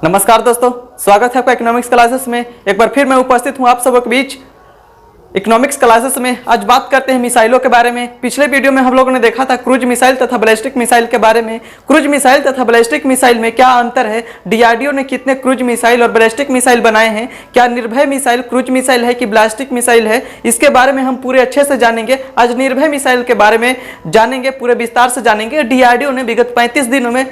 नमस्कार दोस्तों, स्वागत है आपका इकोनॉमिक्स क्लासेस में। एक बार फिर मैं उपस्थित हूं आप सबों के बीच इकोनॉमिक्स क्लासेस में। आज बात करते हैं मिसाइलों के बारे में। पिछले वीडियो में हम लोगों ने देखा था क्रूज मिसाइल तथा बैलिस्टिक मिसाइल के बारे में। क्रूज मिसाइल तथा बैलिस्टिक मिसाइल में क्या अंतर है, डीआरडीओ ने कितने क्रूज मिसाइल और बैलिस्टिक मिसाइल बनाए हैं, क्या निर्भय मिसाइल क्रूज मिसाइल है कि बैलिस्टिक मिसाइल है, इसके बारे में हम पूरे अच्छे से जानेंगे। आज निर्भय मिसाइल के बारे में जानेंगे, पूरे विस्तार से जानेंगे। डीआरडीओ ने विगत 35 दिनों में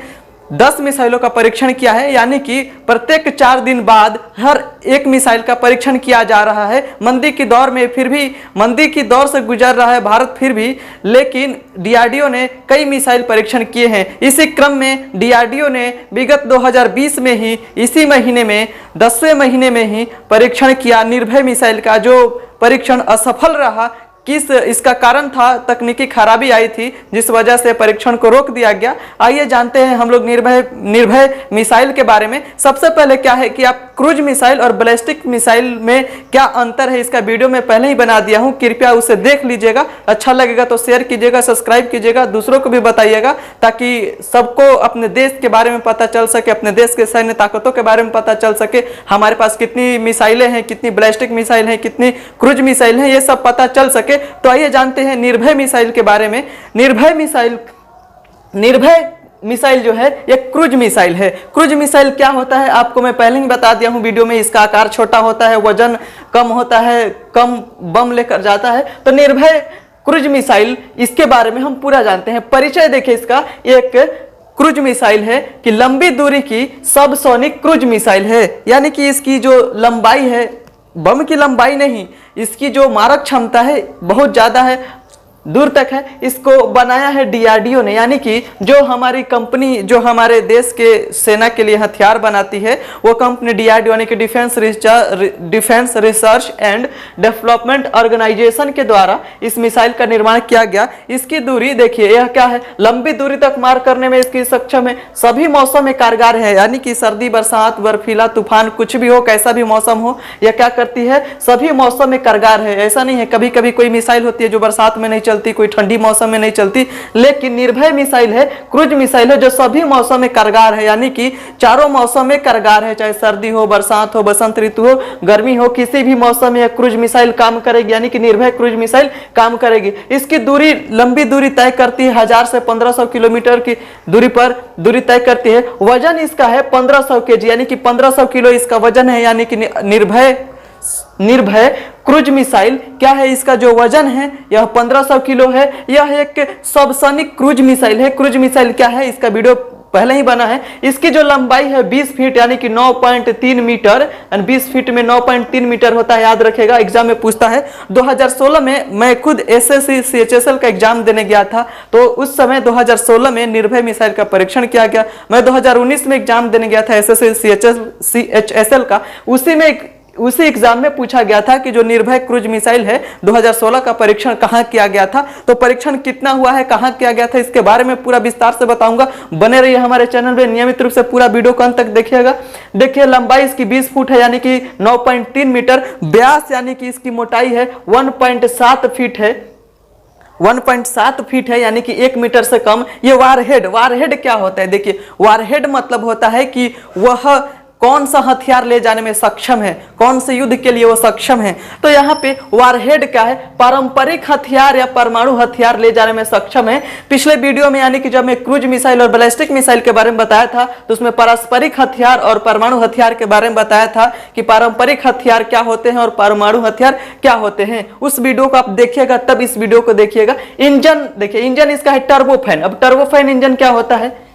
10 मिसाइलों का परीक्षण किया है, यानी कि प्रत्येक 4 दिन बाद हर एक मिसाइल का परीक्षण किया जा रहा है। मंदी की दौर में फिर भी मंदी की दौर से गुजर रहा है भारत फिर भी, लेकिन डीआरडीओ ने कई मिसाइल परीक्षण किए हैं। इसी क्रम में डीआरडीओ ने विगत 2020 में ही इसी महीने में 10वें महीने में ही परीक्षण किया निर्भय मिसाइल का, जो परीक्षण असफल रहा। किस इसका कारण था, तकनीकी खराबी आई थी जिस वजह से परीक्षण को रोक दिया गया। आइए जानते हैं हम लोग निर्भय मिसाइल के बारे में। सबसे पहले क्या है कि आप क्रूज मिसाइल और बैलिस्टिक मिसाइल में क्या अंतर है, इसका वीडियो मैं पहले ही बना दिया हूं, कृपया उसे देख लीजिएगा। अच्छा लगेगा तो शेयर कीजिएगा, सब्सक्राइब कीजिएगा, दूसरों को भी बताइएगा ताकि सबको अपने देश के बारे में पता चल सके, अपने देश के सैन्य ताकतों के बारे में पता चल सके। हमारे पास कितनी मिसाइलें हैं, कितनी बैलिस्टिक मिसाइल हैं, कितनी क्रूज मिसाइल हैं, ये सब पता चल सके। तो आइए जानते हैं निर्भय मिसाइल के बारे में। निर्भय मिसाइल जो है ये क्रूज मिसाइल है। क्रूज मिसाइल क्या होता है आपको मैं पहले ही बता दिया हूं वीडियो में। इसका आकार छोटा होता है, वजन कम होता है, कम बम लेकर जाता है। तो निर्भय क्रूज मिसाइल, इसके बारे में हम पूरा जानते हैं। परिचय देखिए इसका। एक क्रूज मिसाइल है कि लंबी दूरी की सबसोनिक क्रूज मिसाइल है, यानी कि इसकी जो लंबाई है, बम की लंबाई नहीं, इसकी जो मारक क्षमता है बहुत ज्यादा है, दूर तक है। इसको बनाया है डीआरडीओ ने, यानी कि जो हमारी कंपनी जो हमारे देश के सेना के लिए हथियार बनाती है वो कंपनी डीआरडीओ यानी कि defence research and development organisation के द्वारा इस मिसाइल का निर्माण किया गया। इसकी दूरी देखिए, यह क्या है, लंबी दूरी तक मार करने में इसकी सक्षम है, सभी मौसम में कारगर है, यानी कि सर्दी, बरसात, बर्फीला, तूफान, कुछ भी हो, कैसा भी मौसम हो, यह क्या करती है, सभी मौसम में कारगर है। ऐसा नहीं है कभी कभी कोई मिसाइल होती है जो बरसात में नहीं चलती, कोई ठंडी मौसम में नहीं चलती, लेकिन निर्भय मिसाइल है, क्रूज मिसाइल है जो सभी मौसम में कारगर है, यानी कि चारों मौसम में कारगर है, चाहे सर्दी हो, बरसात हो, बसंत ऋतु हो, गर्मी हो, किसी भी मौसम में क्रूज मिसाइल काम करेगी, यानी कि निर्भय क्रूज मिसाइल काम करेगी। इसकी दूरी, लंबी दूरी तय करती है, 1000 से 1500 किलोमीटर की दूरी पर दूरी तय करती है। वजन इसका है 1500 kg, यानी कि 1500 किलो इसका वजन है, यानी कि निर्भय क्रूज मिसाइल क्या है, इसका जो वजन है यह 1500 किलो है। यह एक सबसोनिक क्रूज मिसाइल है। क्रूज मिसाइल क्या है, इसका वीडियो पहले ही बना है। इसकी जो लंबाई है 20 फीट, यानी कि 9.3 मीटर, 20 फीट में 9.3 मीटर होता है, याद रखेगा, एग्जाम में पूछता है। 2016 में मैं खुद एसएससी सीएचएसएल का एग्जाम देने गया था, तो उस समय 2016 में निर्भय मिसाइल का परीक्षण किया गया। मैं 2019 में एग्जाम देने गया था एसएससी सीएचएसएल का, उसी एग्जाम में पूछा गया था कि जो निर्भय क्रूज मिसाइल है 2016 का परीक्षण कहां किया गया था। तो परीक्षण कितना हुआ है, कहां किया गया था, इसके बारे में पूरा विस्तार से बताऊंगा। बने रहिए हमारे चैनल पे, नियमित रूप से पूरा वीडियो को अंत तक देखिएगा। देखिए लंबाई इसकी 20 फुट है, यानी कि 9.3 मीटर। व्यास यानी कि इसकी मोटाई है 1.7 फीट है, 1.7 फीट है, यानी कि 1 मीटर से कम। ये वारहेड क्या होता है, देखिए वारहेड मतलब होता है कि वह कौन सा हथियार ले जाने में सक्षम है, कौन से युद्ध के लिए वो सक्षम है। तो यहाँ पे वारहेड क्या है, पारंपरिक हथियार या परमाणु हथियार ले जाने में सक्षम है। पिछले वीडियो में यानी कि जब मैं क्रूज मिसाइल और बैलिस्टिक मिसाइल के बारे में बताया था तो उसमें पारस्परिक हथियार और परमाणु हथियार के बारे में बताया था कि पारंपरिक हथियार क्या होते हैं और परमाणु हथियार क्या होते हैं। उस वीडियो को आप देखिएगा, तब इस वीडियो को देखिएगा। इंजन देखिए, इंजन इसका है टर्बोफैन। अब टर्बोफैन इंजन क्या होता है,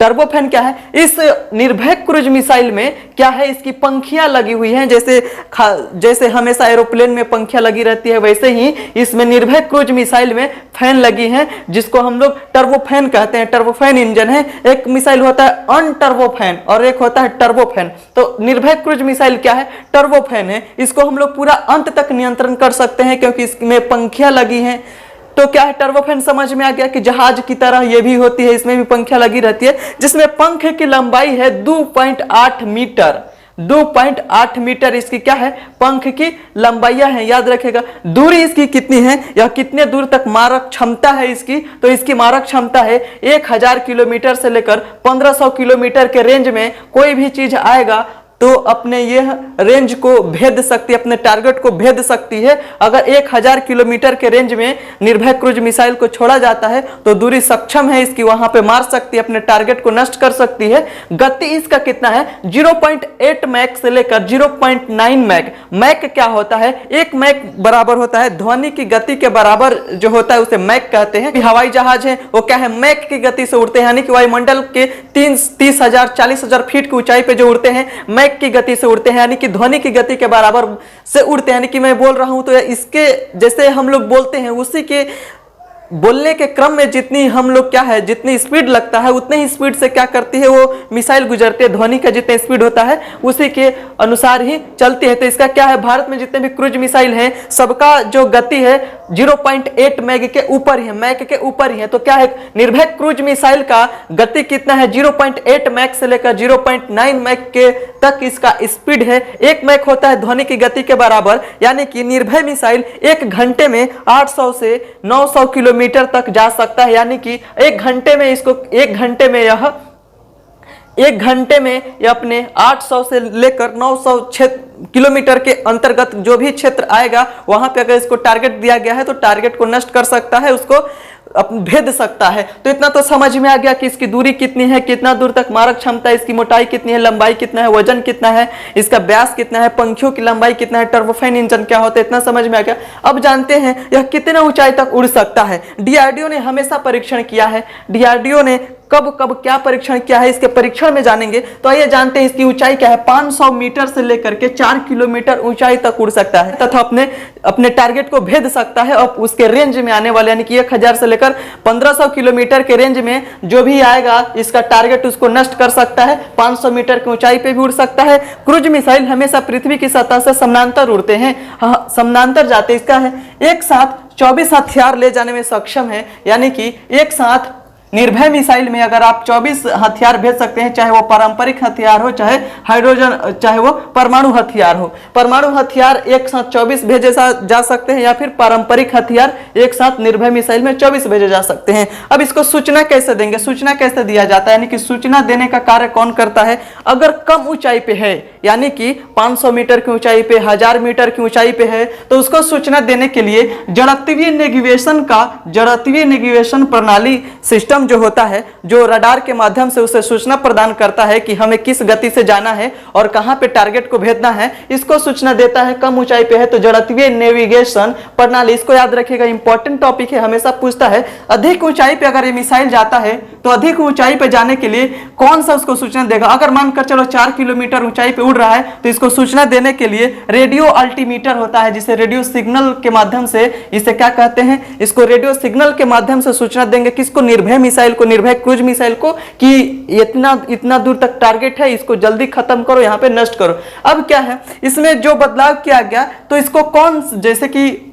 टर्बोफैन क्या है, इस निर्भय क्रूज मिसाइल में क्या है, इसकी पंखियां लगी हुई हैं। जैसे हमेशा एरोप्लेन में पंखियां लगी रहती है, वैसे ही इसमें निर्भय क्रूज मिसाइल में फैन लगी हैं, जिसको हम लोग टर्बोफैन कहते हैं। टर्बोफैन इंजन है। एक मिसाइल होता है अनटर्बोफैन और एक होता है टर्बोफैन। तो निर्भय क्रूज मिसाइल क्या है, टर्बोफैन है। इसको हम लोग पूरा अंत तक नियंत्रण कर सकते हैं क्योंकि इसमें पंखियां लगी हैं। तो क्या है, टर्बोफैन समझ में आ गया कि जहाज की तरह ये भी होती है, इसमें भी पंखियां लगी रहती है, जिसमें पंख की लंबाई है 2.8 मीटर। 2.8 मीटर इसकी क्या है, पंख की लंबाइयां है। याद रखेगा दूरी इसकी कितनी है या कितने दूर तक मारक क्षमता है इसकी, तो इसकी मारक क्षमता है 1000 किलोमीटर से लेकर 1500 किलोमीटर के रेंज में कोई भी चीज आएगा तो अपने यह रेंज को भेद सकती है, अपने टारगेट को भेद सकती है। अगर 1000 किलोमीटर के रेंज में निर्भय क्रूज मिसाइल को छोड़ा जाता है तो दूरी सक्षम है इसकी, वहां पे मार सकती है, अपने टारगेट को नष्ट कर सकती है। गति इसका कितना है, 0.8 मैक से लेकर 0.9 मैक। मैक क्या होता है, एक मैक बराबर होता है ध्वनि की गति के बराबर जो होता है उसे मैक कहते हैं। हवाई जहाज है वो क्या है, मैक की गति से उड़ते हैं, यानी कि वायुमंडल के 30,000 40,000 फीट की ऊंचाई पे जो उड़ते हैं मैक की गति से उड़ते हैं, यानी कि ध्वनि की गति के बराबर से उड़ते हैं। यानी कि मैं बोल रहा हूं तो इसके जैसे हम लोग बोलते हैं उसी के बोलने के क्रम में जितनी हम लोग क्या है, जितनी स्पीड लगता है उतनी ही स्पीड से क्या करती है वो मिसाइल गुजरती है। ध्वनि का जितना स्पीड होता है उसी के अनुसार ही चलती है। तो इसका क्या है, भारत में जितने भी क्रूज मिसाइल हैं सबका जो गति है 0.8 मैग के ऊपर ही है, मैक के ऊपर ही है। तो क्या है, निर्भय क्रूज मिसाइल का गति कितना है, 0.8 मैक से लेकर 0.9 मैक के तक इसका स्पीड है। एक मैक होता है ध्वनि की गति के बराबर, यानी कि निर्भय मिसाइल 1 घंटे में 800 से 900 किलोमीटर तक जा सकता है। यानी कि 1 घंटे में इसको 1 घंटे में यह अपने 800 से लेकर 900 किलोमीटर के अंतर्गत जो भी क्षेत्र आएगा वहां पे अगर इसको टारगेट दिया गया है तो टारगेट को नष्ट कर सकता है, उसको भेद सकता है। तो इतना तो समझ में आ गया कि इसकी दूरी कितनी है, कितना दूर तक मारक क्षमता है, इसकी मोटाई कितनी है, लंबाई कितना है, वजन कितना है, इसका व्यास कितना है, पंखियों की लंबाई कितना है, टर्बोफैन इंजन क्या होता है, इतना समझ में आ गया। अब जानते हैं यह कितने ऊंचाई तक उड़ सकता है। डीआरडीओ ने हमेशा परीक्षण किया है, डीआरडीओ ने कब कब क्या परीक्षण किया है इसके परीक्षण में जानेंगे। तो आइए जानते हैं इसकी ऊंचाई क्या है। 500 मीटर से लेकर के 4 किलोमीटर ऊंचाई तक उड़ सकता है तथा अपने टारगेट को भेद सकता है। और उसके रेंज में आने वाले यानी कि 1000 से लेकर 1500 किलोमीटर के रेंज में जो भी आएगा इसका टारगेट उसको नष्ट कर सकता है। 500 मीटर की ऊंचाई पे भी उड़ सकता है। क्रूज मिसाइल हमेशा पृथ्वी की सतह से समानांतर उड़ते हैं, समानांतर जाते। इसका है एक साथ 24 हथियार ले जाने में सक्षम है, यानी कि एक साथ निर्भय मिसाइल में अगर आप 24 हथियार भेज सकते हैं, चाहे वो पारंपरिक हथियार हो, चाहे हाइड्रोजन, चाहे वो परमाणु हथियार हो। परमाणु हथियार एक साथ 24 भेजे जा सकते हैं या फिर पारंपरिक हथियार एक साथ निर्भय मिसाइल में 24 भेजे जा सकते हैं। अब इसको सूचना कैसे देंगे, सूचना कैसे दिया जाता है, यानी कि सूचना देने का कार्य कौन करता है। अगर कम ऊंचाई पे है, यानी कि 500 मीटर की ऊंचाई पे, 1000 मीटर की ऊंचाई पे है, तो उसको सूचना देने के लिए जड़त्वीय नेविगेशन प्रणाली सिस्टम जो होता है, जो रडार के माध्यम से उसे सूचना प्रदान करता है कि हमें किस गति से जाना है और कहां पे टारगेट को भेजना है, इसको सूचना देता है। कम ऊंचाई पे है तो जड़त्वीय नेविगेशन प्रणाली, इसको याद रखिएगा, इंपॉर्टेंट टॉपिक है, हमेशा पूछता है। अधिक ऊंचाई पे अगर ये मिसाइल जाता है तो अधिक ऊंचाई पे जाने के लिए कौन सा उसको सूचना देगा। अगर मानकर चलो 4 किलोमीटर ऊंचाई पे उड़ रहा है तो इसको सूचना देने के लिए रेडियो अल्टीमीटर होता है, जिसे रेडियो सिग्नल के माध्यम से, इसे क्या कहते हैं, इसको रेडियो सिग्नल के माध्यम से सूचना देंगे किसको, निर्भय मिसाइल को, निर्भय क्रूज मिसाइल को, कि इतना दूर तक टारगेट है, इसको जल्दी खत्म करो, यहां पे नष्ट करो। अब क्या है इसमें जो बदलाव किया गया, तो इसको कौन, जैसे कि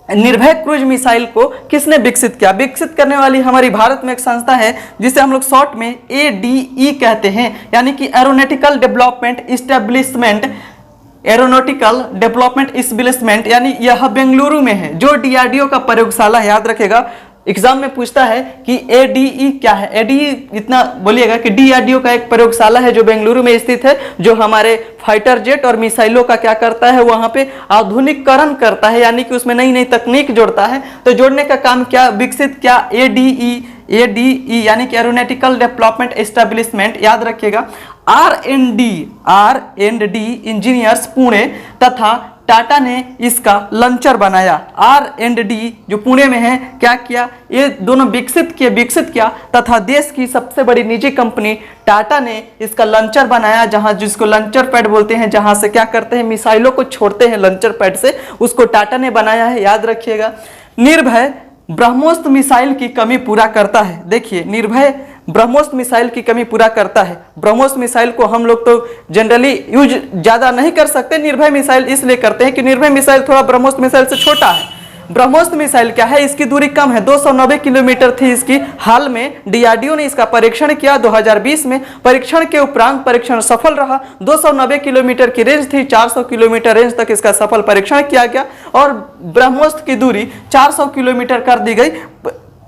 निर्भय क्रूज मिसाइल को किसने विकसित किया, विकसित करने वाली हमारी भारत में एक संस्था है जिसे हम लोग शॉर्ट में ADE कहते हैं, यानी कि एरोनॉटिकल डेवलपमेंट इस्टेब्लिशमेंट, यानी यह बेंगलुरु में है, जो DRDO का प्रयोगशाला है। याद रखेगा एग्जाम में पूछता है कि ADE क्या है। ADE इतना बोलिएगा कि DRDO का एक प्रयोगशाला है जो बेंगलुरु में स्थित है, जो हमारे फाइटर जेट और मिसाइलों का क्या करता है, वहां पे आधुनिकीकरण करता है, यानी कि उसमें नई नई तकनीक जोड़ता है। तो जोड़ने का काम क्या विकसित किया, ADE यानी कि एरोनॉटिकल डेवलपमेंट एस्टेब्लिशमेंट। याद रखिएगा R&D इंजीनियर्स पुणे तथा टाटा ने इसका लॉन्चर बनाया। R&D जो पुणे में है, क्या किया, ये दोनों विकसित किया तथा देश की सबसे बड़ी निजी कंपनी टाटा ने इसका लॉन्चर बनाया, जहां जिसको लॉन्चर पैड बोलते हैं, जहां से क्या करते हैं मिसाइलों को छोड़ते हैं लॉन्चर पैड से, उसको टाटा ने बनाया है। याद रखिएगा निर्भय ब्रह्मोस मिसाइल की कमी पूरा करता है। देखिए निर्भय ब्रह्मोस मिसाइल की कमी पूरा करता है। ब्रह्मोस मिसाइल को हम लोग तो जनरली यूज ज्यादा नहीं कर सकते, निर्भय मिसाइल इसलिए करते हैं कि निर्भय मिसाइल थोड़ा ब्रह्मोस मिसाइल से छोटा है। ब्रह्मोस मिसाइल क्या है, इसकी दूरी कम है, 290 किलोमीटर थी इसकी। हाल में डीआरडीओ ने इसका परीक्षण किया 2020 में। परीक्षण के उपरांत परीक्षण सफल रहा। 290 किलोमीटर की रेंज थी, 400 किलोमीटर रेंज तक इसका सफल परीक्षण किया गया और ब्रह्मोस की दूरी 400 किलोमीटर कर दी गई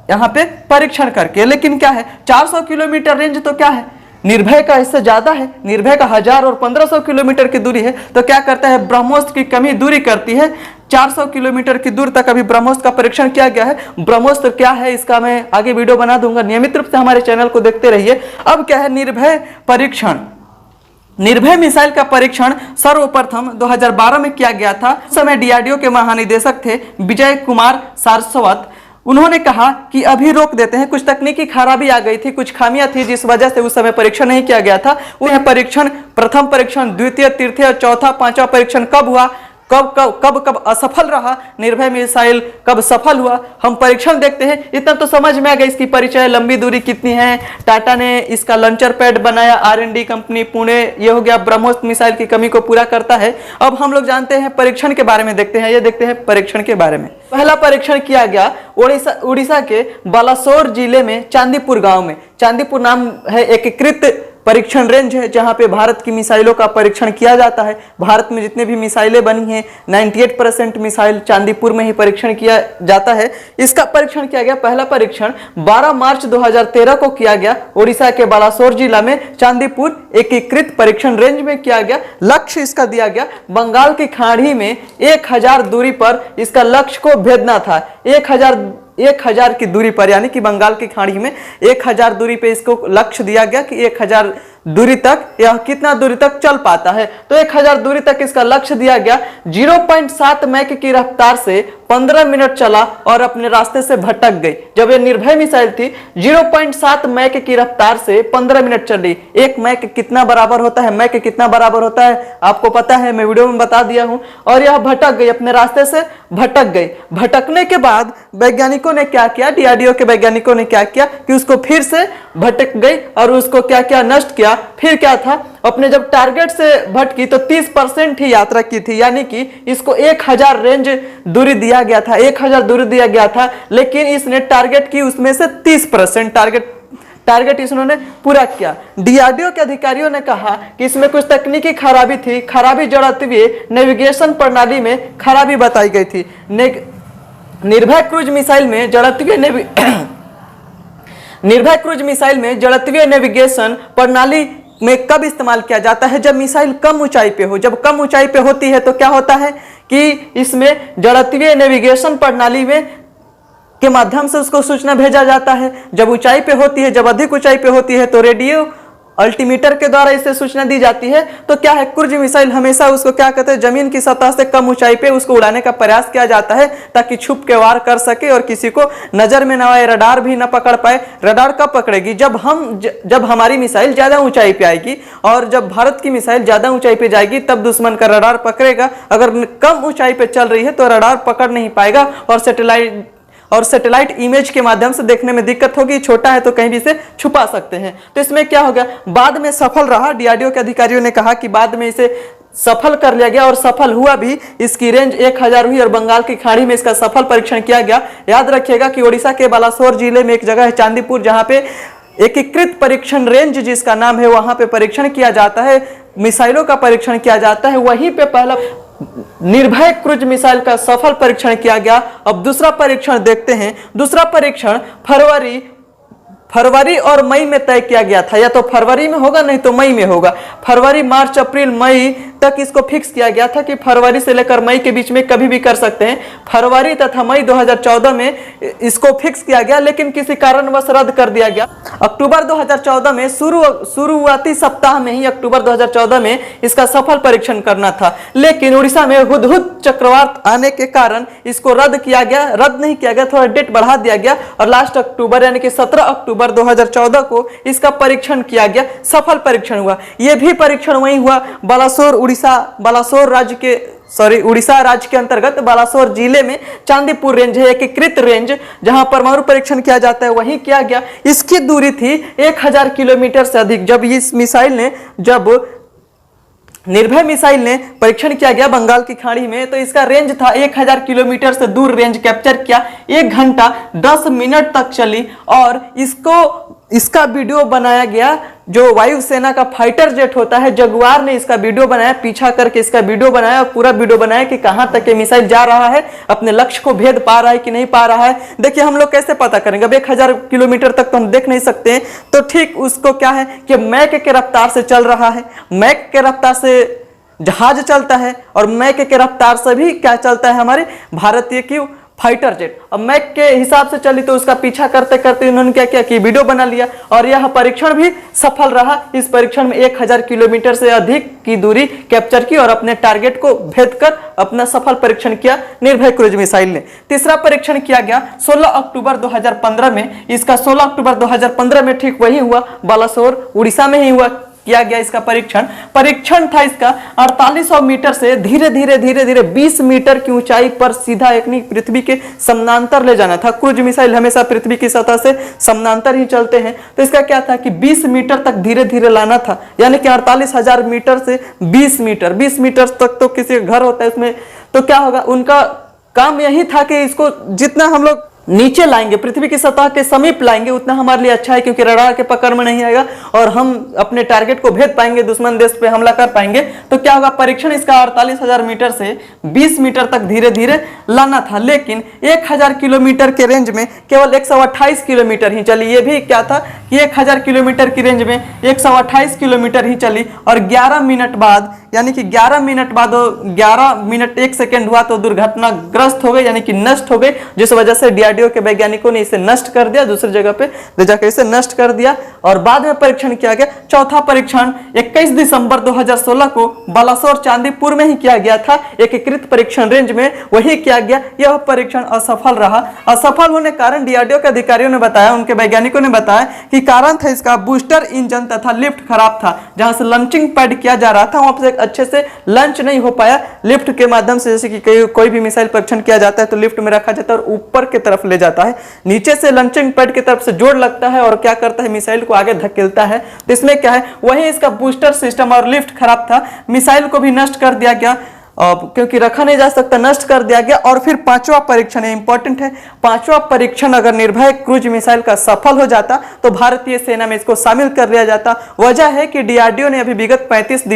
यहाँ पे परीक्षण करके। लेकिन क्या है, 400 किलोमीटर रेंज तो क्या है, निर्भय का इससे ज्यादा है। निर्भय का 1000 और 1500 किलोमीटर की दूरी है। तो क्या करता है, ब्रह्मोस की कमी दूरी करती है। 400 किलोमीटर की दूर तक अभी ब्रह्मोस का परीक्षण किया गया है। ब्रह्मोस तो क्या है, इसका मैं आगे वीडियो बना दूंगा, नियमित रूप से हमारे चैनल को देखते रहिए। अब क्या है, निर्भय परीक्षण। निर्भय मिसाइल का परीक्षण सर्वप्रथम 2012 में किया गया था। उस समय डीआरडीओ के महानिदेशक थे विजय कुमार सारस्वत। उन्होंने कहा कि अभी रोक देते हैं, कुछ तकनीकी खराबी आ गई थी, कुछ खामियां थी जिस वजह से उस समय परीक्षण नहीं किया गया था। उन्हें परीक्षण, प्रथम परीक्षण, द्वितीय, तृतीय, चौथा, पांचवा परीक्षण कब हुआ, कब असफल रहा, निर्भय मिसाइल कब सफल हुआ, हम परीक्षण देखते हैं। इतना तो समझ में आ गया इसकी परिचय, लंबी दूरी कितनी है, टाटा ने इसका लॉन्चर पैड बनाया, R&D कंपनी पुणे, ये हो गया, ब्रह्मोस मिसाइल की कमी को पूरा करता है। अब हम लोग जानते हैं परीक्षण के बारे में देखते हैं, ये देखते हैं परीक्षण के बारे में। पहला परीक्षण किया गया उड़ीसा के बालासोर जिले में चांदीपुर गांव में। चांदीपुर नाम है एकीकृत परीक्षण रेंज है, जहां पे भारत की मिसाइलों का परीक्षण किया जाता है। भारत में जितने भी मिसाइलें बनी हैं 98% मिसाइल चांदीपुर में ही परीक्षण किया जाता है। इसका परीक्षण किया गया, पहला परीक्षण 12 मार्च 2013 को किया गया, उड़ीसा के बालासोर जिला में चांदीपुर एकीकृत परीक्षण रेंज में किया गया। लक्ष्य इसका दिया गया बंगाल की खाड़ी में 1000 दूरी पर इसका लक्ष्य को भेदना था। 1000 की दूरी पर, यानी कि बंगाल की खाड़ी में 1000 दूरी पे इसको लक्ष्य दिया गया कि 1000 दूरी तक यह कितना दूरी तक चल पाता है। तो 1000 दूरी तक इसका लक्ष्य दिया गया। 0.7 मैक की रफ्तार से 15 मिनट चला और अपने रास्ते से भटक गई। जब ये निर्भय मिसाइल थी 0.7 मैक की रफ्तार से 15 मिनट चली। एक मैक कितना बराबर होता है, मैक कितना बराबर होता है आपको पता है, मैं वीडियो में बता दिया हूं। और यह भटक गई, अपने रास्ते से भटक गई। भटकने के बाद वैज्ञानिकों ने क्या किया, डीआरडीओ के वैज्ञानिकों ने क्या किया कि उसको फिर से भटक गई और उसको क्या किया, नष्ट किया। फिर क्या था, अपने जब टारगेट से भटकी तो 30% ही यात्रा की थी, यानी कि इसको 1000 रेंज दूरी दिया गया था, 1000 दूरी दिया गया था, लेकिन इसने टारगेट की उसमें से 30% टारगेट इसने पूरा किया। डीआरडीओ के अधिकारियों ने कहा कि इसमें कुछ तकनीकी खराबी थी, खराबी जड़ते हुए नेविगेशन प्रणाली में खराबी बताई गई थी। निर्भय क्रूज मिसाइल में जड़त्वीय नेविगेशन प्रणाली में कब इस्तेमाल किया जाता है, जब मिसाइल कम ऊंचाई पे हो। जब कम ऊंचाई पे होती है तो क्या होता है कि इसमें जड़त्वीय नेविगेशन प्रणाली में के माध्यम से उसको सूचना भेजा जाता है। जब ऊंचाई पे होती है, जब अधिक ऊंचाई पे होती है तो रेडियो अल्टीमीटर के द्वारा इसे सूचना दी जाती है। तो क्या है, क्रूज मिसाइल हमेशा उसको क्या कहते हैं, जमीन की सतह से कम ऊंचाई पे उसको उड़ाने का प्रयास किया जाता है ताकि छुप के वार कर सके और किसी को नजर में न आए, रडार भी न पकड़ पाए। रडार कब पकड़ेगी, जब हमारी मिसाइल ज्यादा ऊंचाई पे आएगी, और जब भारत की मिसाइल ज्यादा ऊंचाई पे जाएगी तब दुश्मन का रडार पकड़ेगा। अगर कम ऊंचाई पे चल रही है तो रडार पकड़ नहीं पाएगा और सैटेलाइट इमेज के माध्यम से देखने में दिक्कत होगी, छोटा है तो कहीं भी इसे छुपा सकते हैं। तो इसमें क्या हो गया, बाद में सफल रहा। डीआरडीओ के अधिकारियों ने कहा कि बाद में इसे सफल कर लिया गया और सफल हुआ भी। इसकी रेंज 1000 हुई और बंगाल की खाड़ी में इसका सफल परीक्षण किया गया। याद रखिएगा कि उड़ीसा के बालासोर जिले में एक जगह है चांदीपुर, जहां पे एकीकृत परीक्षण रेंज जिसका नाम है, वहां पे परीक्षण किया जाता है, मिसाइलों का परीक्षण किया जाता है। वहीं पे पहला निर्भय क्रूज मिसाइल का सफल परीक्षण किया गया। अब दूसरा परीक्षण देखते हैं। दूसरा परीक्षण फरवरी और मई में तय किया गया था, या तो फरवरी में होगा नहीं तो मई में होगा। फरवरी, मार्च, अप्रैल, मई तक इसको फिक्स किया गया था कि फरवरी से लेकर मई के बीच में कभी भी कर सकते हैं। फरवरी तथा मई 2014 में इसको फिक्स किया गया, लेकिन किसी कारणवश रद्द कर दिया गया। अक्टूबर 2014 में शुरुआती सप्ताह में ही अक्टूबर 2014 में इसका सफल परीक्षण करना था, लेकिन उड़ीसा में हुदहुद चक्रवात आने के कारण इसको रद्द नहीं किया गया, थोड़ा डेट बढ़ा दिया गया और लास्ट अक्टूबर यानी कि 17 अक्टूबर 2014 को इसका परीक्षण किया गया। सफल परीक्षण हुआ। यह भी परीक्षण वही हुआ उड़ीसा राज्य के अंतर्गत बालासोर जिले में चांदीपुर रेंज है, एकीकृत रेंज, जहां परमाणु परीक्षण किया जाता है, वहीं किया गया। इसकी दूरी थी 1000 किलोमीटर से अधिक। जब इस मिसाइल ने निर्भय मिसाइल ने परीक्षण किया गया बंगाल की खाड़ी में। तो इसका रेंज था 1000 किलोमीटर से दूर रेंज कैप्चर किया, 1 घंटा 10 मिनट तक चली और इसका वीडियो बनाया गया। जो वायुसेना का फाइटर जेट होता है जगुआर ने इसका वीडियो बनाया, पीछा करके इसका वीडियो बनाया और पूरा वीडियो बनाया कि कहां तक ये मिसाइल जा रहा है, अपने लक्ष्य को भेद पा रहा है कि नहीं पा रहा है। देखिए हम लोग कैसे पता करेंगे, अब 1000 किलोमीटर तक तो हम देख नहीं सकते हैं, तो ठीक उसको क्या है कि मैक के रफ्तार से चल रहा है। मैक के रफ्तार से जहाज चलता है और मैक के रफ्तार से भी क्या चलता है, हमारे भारतीय की फाइटर जेट। अब मैक के हिसाब से चली तो उसका पीछा करते करते उन्होंने क्या किया कि वीडियो बना लिया और यह परीक्षण भी सफल रहा। इस परीक्षण में 1000 किलोमीटर से अधिक की दूरी कैप्चर की और अपने टारगेट को भेद कर अपना सफल परीक्षण किया निर्भय क्रूज मिसाइल ने। तीसरा परीक्षण किया गया 16 अक्टूबर 2015 में। इसका 16 अक्टूबर 2015 में ठीक वही हुआ, बालासोर उड़ीसा में ही हुआ, किया गया इसका परीक्षण था इसका 4800 मीटर से धीरे धीरे 20 मीटर की ऊंचाई पर सीधा एक पृथ्वी के समानांतर ले जाना था। क्रूज मिसाइल हमेशा पृथ्वी की सतह से समानांतर ही चलते हैं, तो इसका क्या था कि 20 मीटर तक धीरे धीरे लाना था, यानी कि 48,000 मीटर से 20 मीटर तक तो किसी घर होता है इसमें, तो क्या होगा, उनका काम यही था कि इसको जितना हम लोग नीचे लाएंगे, पृथ्वी की सतह के समीप लाएंगे, उतना हमारे लिए अच्छा है, क्योंकि रडार के पकड़ में नहीं आएगा और हम अपने टारगेट को भेद पाएंगे, दुश्मन देश पे हमला कर पाएंगे। तो क्या होगा, परीक्षण इसका 48,000 मीटर से 20 मीटर तक धीरे धीरे लाना था, लेकिन 1000 किलोमीटर के रेंज में केवल 128 किलोमीटर ही चली। ये भी क्या था कि 1000 किलोमीटर की रेंज में 128 किलोमीटर ही चली और 11 मिनट बाद, यानी कि 11 मिनट बाद 11 मिनट 1 सेकेंड हुआ तो दुर्घटनाग्रस्त हो गई, यानी कि नष्ट हो गई, जिस वजह से डीआरडीओ के वैज्ञानिकों ने इसे नष्ट कर दिया, दूसरी जगह पे ले जाकर इसे नष्ट कर दिया। और बाद में परीक्षण किया गया। चौथा परीक्षण 21 दिसंबर 2016 को बालासोर चांदीपुर में ही किया गया था, एकीकृत परीक्षण रेंज में वही किया गया। यह परीक्षण असफल रहा। असफल होने के कारण डीआरडीओ के अधिकारियों ने बताया, उनके वैज्ञानिकों ने बताया कि कारण था इसका बूस्टर इंजन तथा लिफ्ट खराब था। जहां से लॉन्चिंग पैड किया जा रहा था वहां पर अच्छे से लंच नहीं हो पाया लिफ्ट के माध्यम से। जैसे कि कोई भी मिसाइल परीक्षण किया जाता है तो लिफ्ट में रखा जाता है और ऊपर की तरफ ले जाता है, नीचे से लॉन्चिंग पैड की तरफ से जोड़ लगता है और क्या करता है, मिसाइल को आगे धकेलता है। तो इसमें क्या है, वही इसका बूस्टर सिस्टम और लिफ्ट खराब था। मिसाइल को भी नष्ट कर दिया गया क्योंकि रखा नहीं जा सकता, नष्ट कर दिया गया। और फिर पांचवा परीक्षण है, इंपॉर्टेंट है, पांचवा परीक्षण अगर निर्भय क्रूज मिसाइल का सफल हो जाता तो भारतीय सेना में इसको शामिल कर लिया जाता। वजह है कि डीआरडीओ ने अभी विगत 35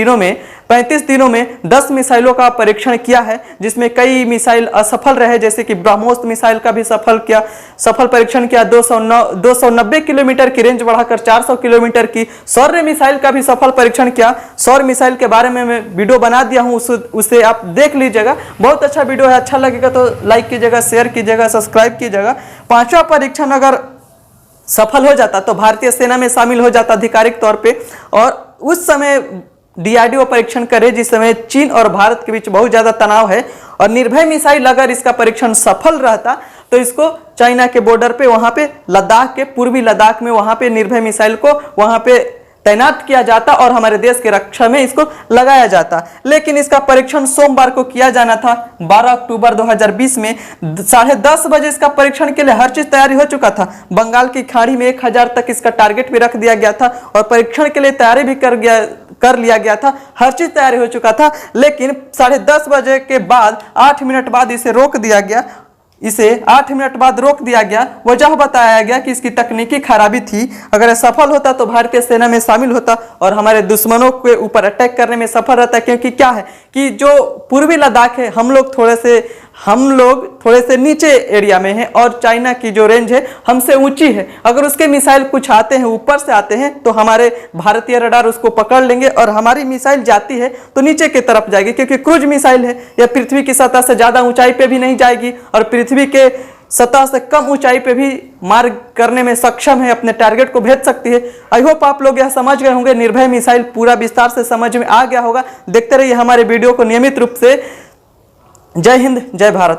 दिनों में 10 मिसाइलों का परीक्षण किया है, जिसमें कई मिसाइल असफल रहे, जैसे कि ब्रह्मोस मिसाइल का भी सफल परीक्षण किया। 290 किलोमीटर की रेंज बढ़ाकर 400 किलोमीटर की। शौर्य मिसाइल का भी सफल परीक्षण किया। शौर्य मिसाइल के बारे में मैं वीडियो बना दिया हूं, उसे आप देख लीजिएगा, बहुत अच्छा वीडियो है। अच्छा लगेगा तो लाइक कीजिएगा, शेयर कीजिएगा, सब्सक्राइब कीजिएगा। पांचवा परीक्षण अगर सफल हो जाता तो भारतीय सेना में शामिल हो जाता आधिकारिक तौर पे। और उस समय डीआरडीओ परीक्षण करे जिस समय चीन और भारत के बीच बहुत ज्यादा तनाव है, और निर्भय मिसाइल अगर इसका परीक्षण सफल रहता तो इसको चाइना के बॉर्डर पे, वहां पे लद्दाख के पूर्वी लद्दाख में वहां पे निर्भय मिसाइल को वहां पे तैनात किया जाता और हमारे देश की रक्षा में इसको लगाया जाता। लेकिन इसका परीक्षण सोमवार को किया जाना था 12 अक्टूबर 2020 में 10:30 बजे इसका परीक्षण के लिए हर चीज तैयारी हो चुका था। बंगाल की खाड़ी में 1000 तक इसका टारगेट भी रख दिया गया था और परीक्षण के लिए तैयारी भी कर लिया गया था, हर चीज तैयारी हो चुका था। लेकिन 10:30 बजे के बाद 8 मिनट बाद इसे रोक दिया गया। इसे 8 मिनट बाद रोक दिया गया। वजह बताया गया कि इसकी तकनीकी खराबी थी। अगर सफल होता तो भारतीय सेना में शामिल होता और हमारे दुश्मनों के ऊपर अटैक करने में सफल रहता। क्योंकि क्या है कि जो पूर्वी लद्दाख है, हम लोग थोड़े से नीचे एरिया में हैं और चाइना की जो रेंज है हमसे ऊंची है। अगर उसके मिसाइल कुछ आते हैं, ऊपर से आते हैं, तो हमारे भारतीय रडार उसको पकड़ लेंगे और हमारी मिसाइल जाती है तो नीचे की तरफ जाएगी, क्योंकि क्रूज मिसाइल है, यह पृथ्वी की सतह से ज्यादा ऊंचाई पे भी नहीं जाएगी और पृथ्वी के सतह से कम ऊंचाई पे भी मार करने में सक्षम है, अपने टारगेट को भेज सकती है। आई होप आप लोग यह समझ गए होंगे, निर्भय मिसाइल पूरा विस्तार से समझ में आ गया होगा। देखते रहिए हमारे वीडियो को नियमित रूप से। जय हिंद, जय भारत।